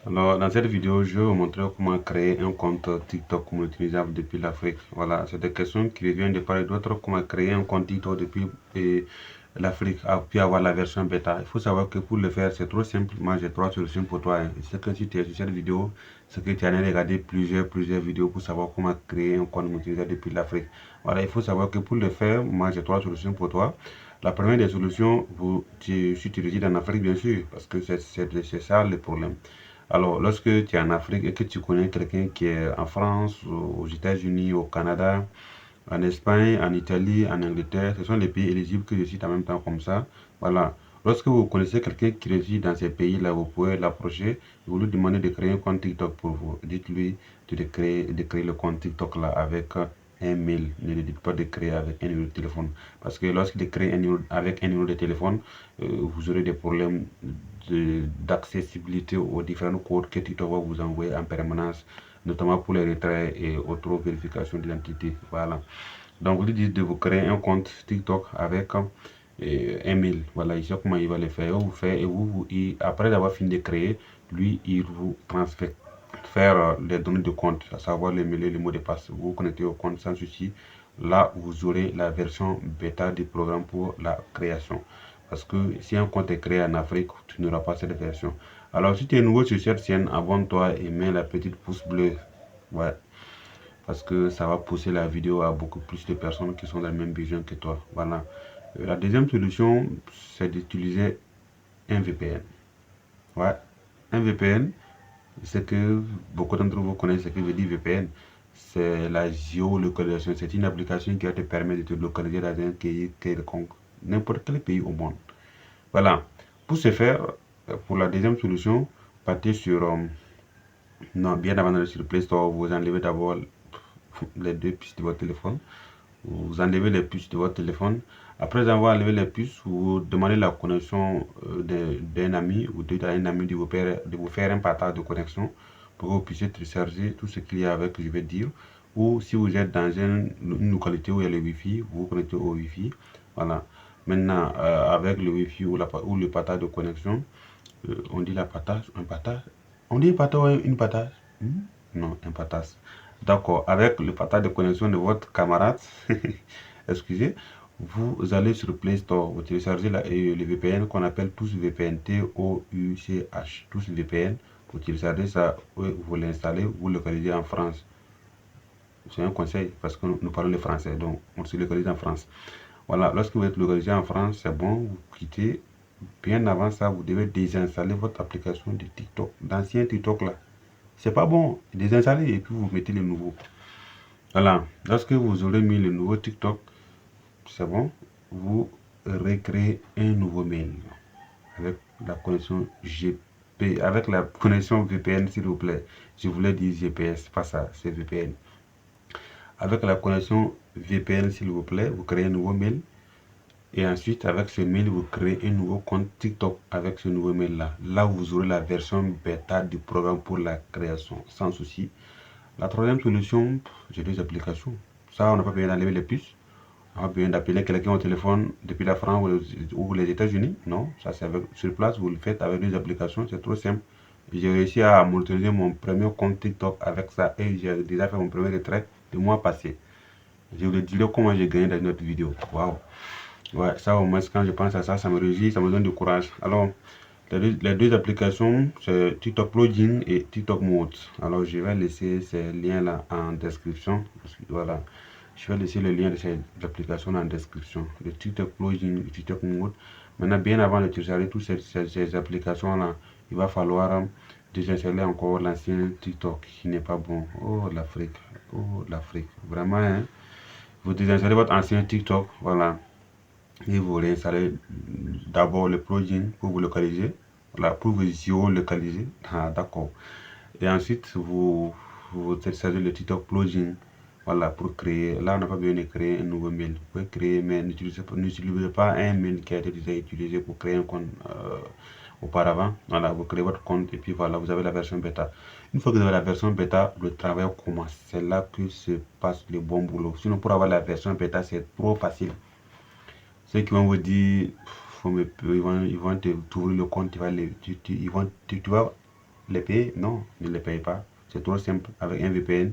Alors, dans cette vidéo, je vais vous montrer comment créer un compte TikTok comme utilisable depuis l'Afrique. Voilà, c'est des questions qui reviennent de part et d'autre. Comment créer un compte TikTok depuis l'Afrique, puis avoir la version bêta. Il faut savoir que pour le faire, c'est trop simple. Moi, j'ai trois solutions pour toi. C'est que si tu es sur cette vidéo, c'est que tu en as regardé plusieurs vidéos pour savoir comment créer un compte utilisable depuis l'Afrique. Voilà, il faut savoir que pour le faire, moi, j'ai trois solutions pour toi. La première des solutions, si tu résides en Afrique, bien sûr, parce que c'est ça le problème. Alors, lorsque tu es en Afrique et que tu connais quelqu'un qui est en France, aux États-Unis, au Canada, en Espagne, en Italie, en Angleterre, ce sont les pays éligibles que je cite en même temps comme ça. Voilà. Lorsque vous connaissez quelqu'un qui réside dans ces pays-là, vous pouvez l'approcher et vous lui demandez de créer un compte TikTok pour vous. Dites-lui de créer le compte TikTok là avec un mail. Ne le dites pas de créer avec un numéro de téléphone. Parce que lorsqu'il crée avec un numéro de téléphone, vous aurez des problèmes d'accessibilité aux différents codes que TikTok va vous envoyer en permanence, notamment pour les retraits et autres vérifications d'identité. Voilà. Donc, vous lui dites de vous créer un compte TikTok avec un mail. Voilà, ici comment il va le faire. Vous fait et après avoir fini de créer, lui, il vous transfère les données de compte, à savoir les mails et les mots de passe. Vous vous connectez au compte sans souci. Là, vous aurez la version bêta du programme pour la création. Parce que si un compte est créé en Afrique, tu n'auras pas cette version. Alors, si tu es nouveau sur cette chaîne, abonne-toi et mets la petite pouce bleue. Ouais, parce que ça va pousser la vidéo à beaucoup plus de personnes qui sont dans le même besoin que toi. Voilà. La deuxième solution, c'est d'utiliser un VPN. Ouais, un VPN, c'est que beaucoup d'entre vous connaissent ce que veut dire VPN. C'est la géolocalisation. C'est une application qui va te permettre de te localiser dans un pays quelconque, n'importe quel pays au monde. Voilà. Pour ce faire, pour la deuxième solution, partez sur, non, bien avant d'aller sur le Play Store, vous enlevez d'abord les deux puces de votre téléphone. Vous enlevez les puces de votre téléphone. Après avoir enlevé les puces, vous demandez la connexion d'un ami ou à un ami de vous faire un partage de connexion pour que vous puissiez télécharger tout ce qu'il y a avec, je vais dire. Ou si vous êtes dans une localité où il y a le Wi-Fi, vous vous connectez au Wi-Fi. Voilà. Maintenant, avec le Wi-Fi ou le partage de connexion, on dit la partage, un partage. On dit partage ou une partage? Non, un partage. D'accord. Avec le partage de connexion de votre camarade, excusez, vous allez sur Play Store, vous téléchargez le VPN qu'on appelle tous VPN, Touch, tous VPN. Vous téléchargez ça, vous l'installez, vous le localisez en France. C'est un conseil parce que nous parlons le français, donc on se localise en France. Voilà, lorsque vous êtes localisé en France, c'est bon, vous quittez. Bien avant ça, vous devez désinstaller votre application de TikTok, d'ancien TikTok là. C'est pas bon, désinstaller et puis vous mettez le nouveau. Voilà, lorsque vous aurez mis le nouveau TikTok, c'est bon, vous recréez un nouveau mail avec la connexion avec la connexion VPN s'il vous plaît. Je voulais dire GPS, pas ça, c'est VPN. Avec la connexion VPN s'il vous plaît, vous créez un nouveau mail. Et ensuite, avec ce mail, vous créez un nouveau compte TikTok avec ce nouveau mail-là. Là, vous aurez la version bêta du programme pour la création, sans souci. La troisième solution, j'ai deux applications. Ça, on n'a pas besoin d'enlever les puces. On n'a pas besoin d'appeler quelqu'un au téléphone depuis la France ou les États-Unis. Non, ça c'est sur place, vous le faites avec deux applications, c'est trop simple. J'ai réussi à monétiser mon premier compte TikTok avec ça et j'ai déjà fait mon premier retrait le mois passé. Je vous le dirai comment j'ai gagné dans une autre vidéo. Waouh! Ouais, ça au moins quand je pense à ça, ça me réjouit, ça me donne du courage. Alors, les deux applications, c'est TikTok Plugin et TikTok Mode. Alors, je vais laisser ces liens-là en description. Voilà, je vais laisser le lien de ces applications en description. Le TikTok Plugin et TikTok Mode. Maintenant, bien avant de télécharger toutes ces applications-là, il va falloir désinstaller encore l'ancien TikTok qui n'est pas bon. Oh, l'Afrique. Oh, l'Afrique. Vraiment, hein. Vous désinstallez votre ancien TikTok. Voilà. Et vous réinstallez d'abord le plugin pour vous localiser, voilà, pour vous géolocaliser. Ah, d'accord. Et ensuite, vous téléchargez le TikTok plugin, voilà, pour créer. Là, on n'a pas besoin de créer un nouveau mail. Vous pouvez créer, mais n'utilisez pas un mail qui a été déjà utilisé pour créer un compte auparavant. Voilà, vous créez votre compte et puis voilà, vous avez la version bêta. Une fois que vous avez la version bêta, le travail commence. C'est là que se passe le bon boulot. Sinon, pour avoir la version bêta, c'est trop facile. Ceux qui vont vous dire, ils vont t'ouvrir le compte, tu vas, les payer? Non, ne les payez pas. C'est trop simple. Avec un VPN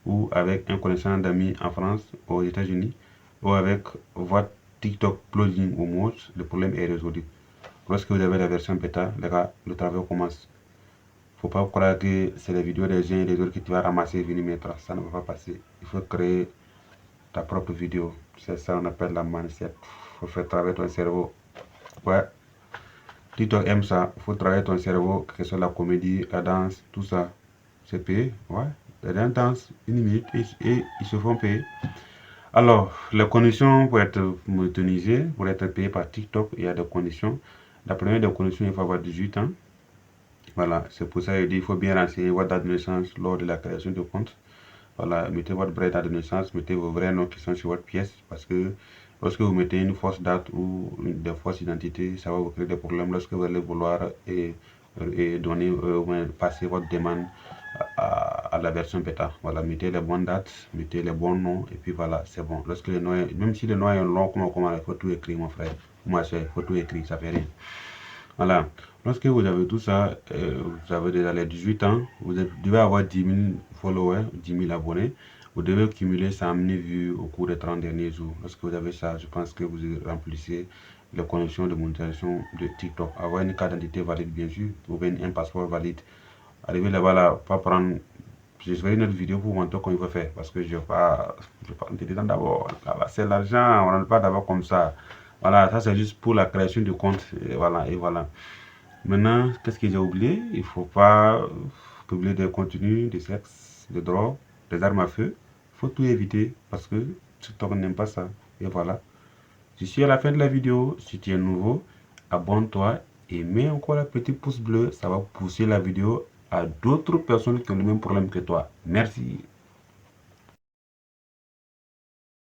ou avec un connaissant d'amis en France, aux États-Unis, ou avec votre TikTok plugin ou mode, le problème est résolu. Lorsque vous avez la version bêta, les gars, le travail commence. Faut pas croire que c'est les vidéos des uns et des autres que tu vas ramasser et venir mettre. Ça ne va pas passer. Il faut créer ta propre vidéo. C'est ça qu'on appelle la mindset. Il faut faire travailler ton cerveau. Ouais. TikTok aime ça. Il faut travailler ton cerveau, que ce soit la comédie, la danse, tout ça. C'est payé. Ouais. Les gens dansent une minute et ils se font payer. Alors, les conditions pour être monétisé, pour être payé par TikTok, il y a des conditions. La première des conditions, il faut avoir 18 ans. Voilà, c'est pour ça qu'il dit il faut bien renseigner votre date de naissance lors de la création de compte. Voilà, mettez votre vraie date de naissance, mettez vos vrais noms qui sont sur votre pièce, parce que lorsque vous mettez une fausse date ou des fausses identités, ça va vous créer des problèmes lorsque vous allez vouloir donner, passer votre demande à la version bêta. Voilà, mettez les bonnes dates, mettez les bons noms, et puis voilà, c'est bon. Lorsque le nom est, même si le nom est long, comment, il faut tout écrire, mon frère, moi, il faut tout écrire, ça fait rien. Voilà. Lorsque vous avez tout ça, vous avez déjà les 18 ans, vous devez avoir 10 000 followers, 10 000 abonnés. Vous devez cumuler 100 000 vues au cours des 30 derniers jours. Lorsque vous avez ça, je pense que vous remplissez les conditions de monétisation de TikTok. Avoir une carte d'identité valide, bien sûr, ou bien un passeport valide. Arrivez là-bas, là, pas prendre. Je ferai une autre vidéo pour vous montrer comment il faut faire. Parce que je ne vais pas dedans d'abord. C'est l'argent, on ne pas d'abord comme ça. Voilà, ça c'est juste pour la création de compte. Et voilà, et voilà. Maintenant, qu'est-ce que j'ai oublié? Il ne faut pas publier des contenus de sexe, de drogue, des armes à feu. Il faut tout éviter parce que TikTok n'aime pas ça. Et voilà. Je suis à la fin de la vidéo. Si tu es nouveau, abonne-toi et mets encore le petit pouce bleu. Ça va pousser la vidéo à d'autres personnes qui ont le même problème que toi. Merci.